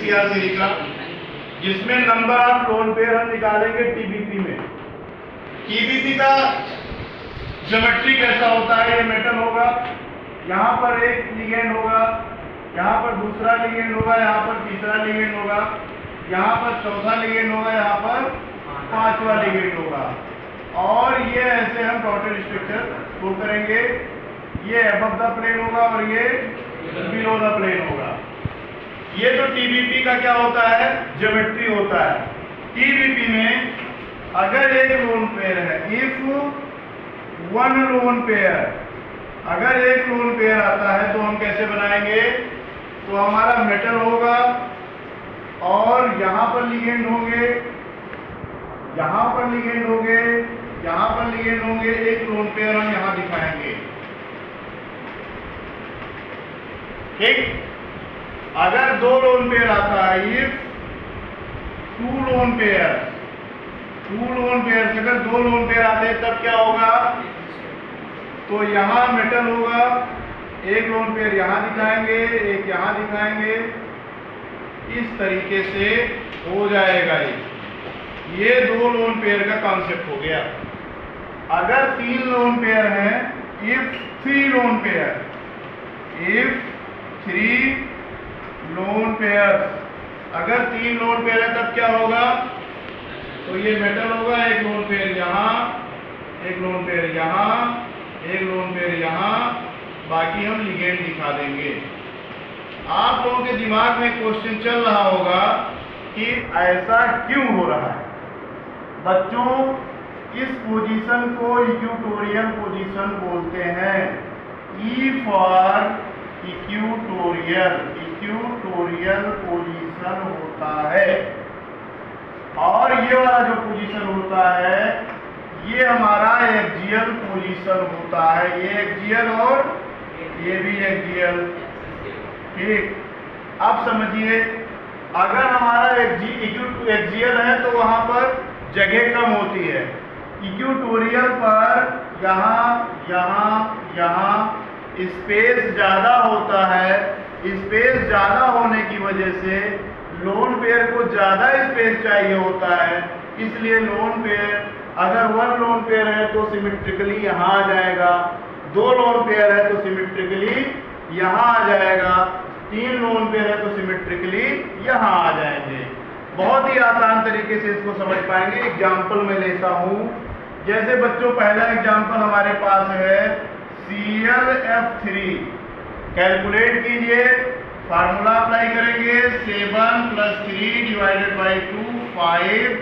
CR3 का, जिसमें number of lone pair हम निकालेंगे TBP में। TBP का ज्योमेट्री कैसा होता है, ये मेटल होगा, यहाँ पर एक लिगेंड होगा, यहाँ पर दूसरा लिगेंड होगा, यहाँ पर तीसरा लिगेंड होगा, यहाँ पर चौथा लिगेंड होगा, यहाँ पर पांचवा लिगेंड होगा। और ये ऐसे हम डॉटेड स्ट्रक्चर शो करेंगे। ये अबव द प्लेन होगा और ये बिलो द प्लेन होगा। ये तो TBP का क्या होता है, ज्योमेट्री होता है। TBP में अगर एक लोन पेयर है, इफ वन लोन पेयर, अगर एक लोन पेयर आता है तो हम कैसे बनाएंगे, तो हमारा मेटल होगा और यहाँ पर लिगेंड होंगे, यहाँ पर लिगेंड होंगे, यहाँ पर लिगेंड होंगे, एक लोन पेयर हम यहाँ दिखाएंगे। ठीक, अगर दो लोन पेयर आता है, if two lone pair, two lone pair, अगर दो लोन पेयर आते हैं तब क्या होगा, तो यहाँ मेटल होगा, एक लोन पेयर यहाँ दिखाएंगे, एक यहाँ दिखाएंगे, इस तरीके से हो जाएगा। ये दो लोन पेयर का कॉन्सेप्ट हो गया। अगर तीन लोन पेयर हैं, if three lone pair, if three loan pair, अगर तीन लोन पेयर है तब क्या होगा, तो ये मेटल होगा, एक लोन पेयर यहाँ, एक लोन पेयर यहाँ, एक लोन पेयर यहाँ, बाकी हम लिगेंड दिखा देंगे। आप लोगों के दिमाग में क्वेश्चन चल रहा होगा कि ऐसा क्यों हो रहा है। बच्चों, इस पोजीशन को इक्वेटोरियल पोजीशन बोलते हैं। E for equatorial, equatorial position होता है। और ये वाला जो पोजीशन होता है ये हमारा एक्सियल पोजीशन होता है। ये एक्सियल और ये भी एक्सियल। ठीक, अब समझिए, अगर हमारा एक्सियल है तो वहां पर जगह कम होती है। इक्वेटोरियल पर यहाँ यहाँ यहाँ स्पेस ज़्यादा होता है। स्पेस ज़्यादा होने की वजह से लोन पेयर को ज़्यादा स्पेस चाहिए होता है, इसलिए लोन पेयर, अगर वन लोन पेयर है तो सिमेट्रिकली यहाँ आ जाएगा, दो लोन पेयर है तो सिमेट्रिकली यहाँ आ जाएगा, तीन लोन पेयर है तो सिमेट्रिकली यहाँ आ जाएंगे। बहुत ही आसान तरीके से इसको समझ पाएंगे। एग्जाम्पल में लेता हूँ, जैसे बच्चों पहला एग्जाम्पल हमारे पास है ClF3। कैलकुलेट कीजिए, फार्मूला अप्लाई करेंगे, 7 + 3 / 2 5,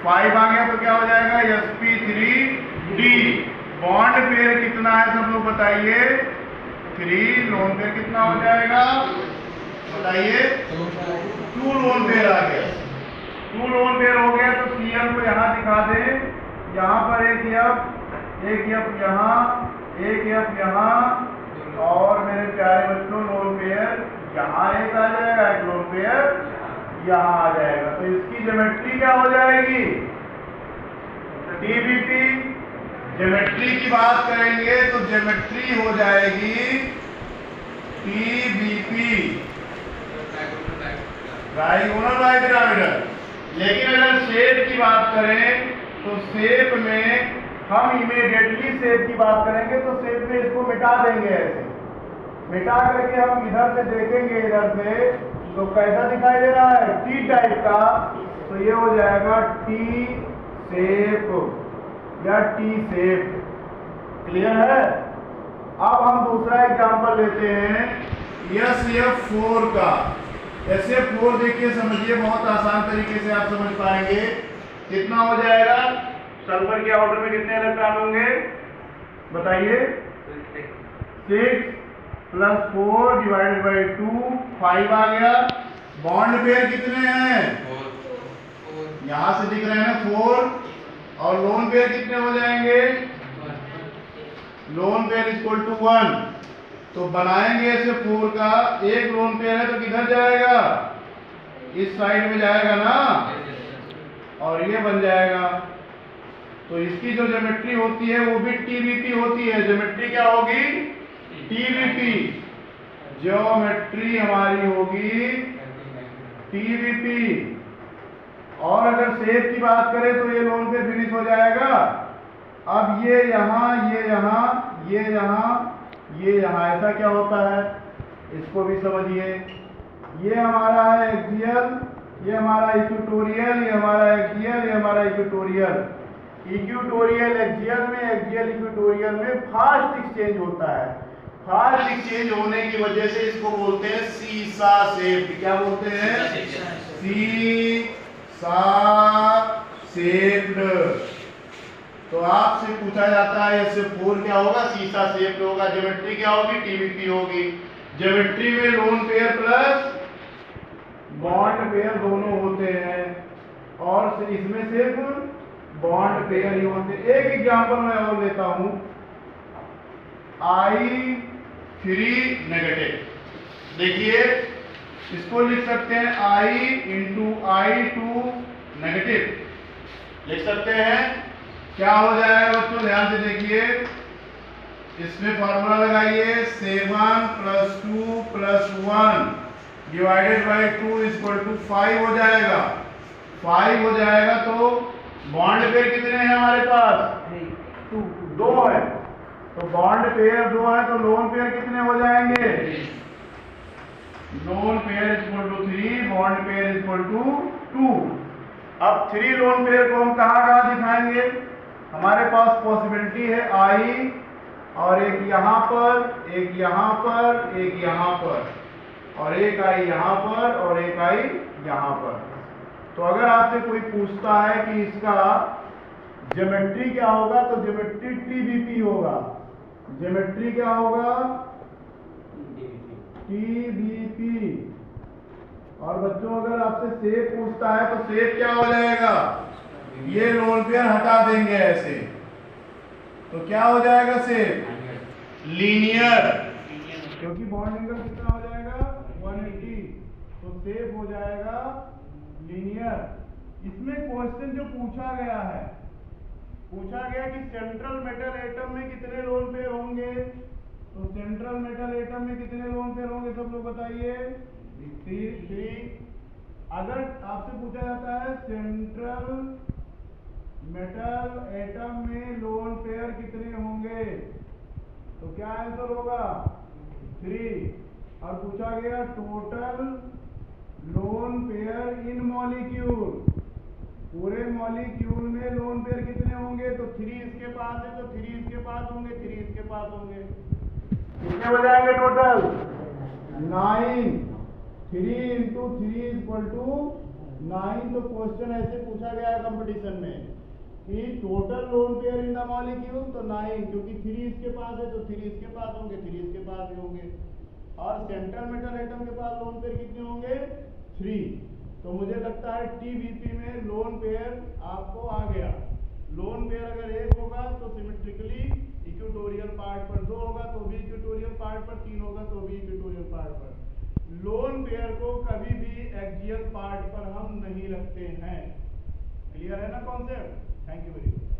5 आ गया तो क्या हो जाएगा, sp3d। बॉन्ड पेयर कितना है सब लोग बताइए, 3। लोन पेयर कितना हो जाएगा बताइए, 2 लोन पेयर आ गया। 2 लोन पेयर हो गया तो Cl को यहाँ दिखा दें, यहाँ पर एक F यहाँ, एक F यहाँ, और मेरे प्यारे बच्चों लोन पेयर यहाँ एक आ जाएगा, एक लोन पेयर यहाँ आ जाएगा। तो इसकी ज्योमेट्री क्या हो जाएगी, TBP। ज्योमेट्री की बात करेंगे तो ज्योमेट्री हो जाएगी TBP, ट्राइगोनल बाइपिरामिडल। लेकिन अगर शेप की बात करें तो शेप में हम इमीडिएटली शेप की बात करेंगे तो शेप में इसको मिटा देंगे, ऐसे मिटा करके हम इधर से देखेंगे, इधर से तो कैसा दिखाई दे रहा है, टी टाइप का। तो ये हो जाएगा टी शेप या टी शेप। क्लियर है। अब हम दूसरा एग्जांपल लेते हैं SF4 का। SF4 देखिए, समझिए, बहुत आसान तरीके से आप समझ पाएंगे। कितना हो जाएगा, सल्फर के ऑर्डर में कितने इलेक्ट्रॉन होंगे बताइए, 6 + 4 / 2 5 आ गया। बॉन्ड पेयर कितने हैं, यहां से दिख रहे हैं 4, और लोन पेयर कितने हो जाएंगे, लोन पेयर = 1। तो बनाएंगे ऐसे 4 का, एक लोन पेयर है तो किधर जाएगा, इस साइड में जाएगा ना, और ये बन जाएगा। तो इसकी जो ज्योमेट्री होती है वो भी TBP होती है। ज्योमेट्री क्या होगी, TBP। ज्योमेट्री हमारी होगी TVP। और अगर शेप की बात करें तो ये लोन पेयर फिनिश हो जाएगा। अब ये यहाँ, ये यहाँ, ये यहाँ, ये यहाँ, ऐसा क्या होता है इसको भी समझिए। ये हमारा है एक्सियल, ये हमारा इक्वेटोरियल, ये हमारा एक्सियल, ये हमारा इक्वेटोरियल। इक्वेटोरियल एक्सियल में, एक्सियल इक्वेटोरियल में फास्ट एक्सचेंज होता है। फास्ट एक्सचेंज होने की वजह से इसको बोलते हैं सीसा शेप। क्या बोलते हैं? सीसा शेप्ड। तो आपसे पूछा जाता है इससे 4 क्या होगा? सीसा शेप्ड होगा। ज्योमेट्री क्या होगी? TVP होगी। ज्योमेट्री में lone pair plus bond pair दोनों होते हैं और इसमें सिर्फ बॉन्ड पेयर ही होते हैं। एक एग्जांपल मैं और लेता हूं, I3 नेगेटिव। देखिए इसको लिख सकते हैं I इंटू I2 नेगेटिव लिख सकते हैं। क्या हो जाएगा बच्चों? ध्यान से देखिए, इसमें फॉर्मूला लगाइए 7 + 2 + 1 डिवाइडेड बाई 2 इक्वल टू 5 हो जाएगा। 5 हो जाएगा तो बॉन्ड पेयर कितने हैं हमारे पास? 2 है। तो बॉन्ड पेयर 2 है तो लोन पेयर कितने हो जाएंगे? Lone pair equal to 3, bond pair equal to 2। अब 3 लोन पेयर को हम कहाँ दिखाएंगे? हमारे पास पॉसिबिलिटी है I और एक यहाँ पर, एक यहाँ पर, एक यहाँ पर, और एक I यहाँ पर और एक I यहाँ पर। तो अगर आपसे कोई पूछता है कि इसका ज्योमेट्री क्या होगा तो ज्योमेट्री TVP होगा। ज्योमेट्री क्या होगा? TVP। और बच्चों अगर आपसे शेप पूछता है तो शेप क्या हो जाएगा? ये लोन पेयर हटा देंगे ऐसे तो क्या हो जाएगा शेप? लीनियर। क्योंकि बॉन्ड एंगल कितना हो जाएगा? 180। तो शेप हो जाएगा लीनियर। इसमें क्वेश्चन जो पूछा गया है, पूछा गया कि सेंट्रल मेटल एटम में कितने लोन पेयर होंगे। तो सेंट्रल मेटल एटम में कितने लोन पेयर होंगे सब लोग बताइए? 3। अगर आपसे पूछा जाता है सेंट्रल मेटल एटम में लोन पेयर कितने होंगे तो क्या आंसर होगा? 3। और पूछा गया टोटल लोन पेयर इन मॉलिक्यूल, पूरे मॉलिक्यूल में लोन पेयर कितने होंगे तो 3 इसके पास है तो 3 इसके पास होंगे, 3 इसके पास होंगे। कितने हो जाएंगे टोटल? 9। 3 into 3 equal to 9। तो क्वेश्चन ऐसे पूछा गया है कंपटीशन में कि total lone pair in the molecule तो 9, क्योंकि 3 इसके पास है तो 3 इसके पास होंगे, 3 इसके पास भी होंगे। और सेंट्रल मेटल एटम के पास लोन पेयर कितने होंगे? 3। तो मुझे लगता है TVP में लोन पेयर आपको आ गया। लोन पेयर अगर 1 होगा तो सिमेट्रिकली इक्वेटोरियल पार्ट पर, 2 होगा तो भी इक्वेटोरियल पार्ट पर, 3 होगा तो भी इक्वेटोरियल पार्ट पर। लोन पेयर को कभी भी एक्सियल पार्ट पर हम नहीं रखते हैं। क्लियर है ना concept? Thank you very much.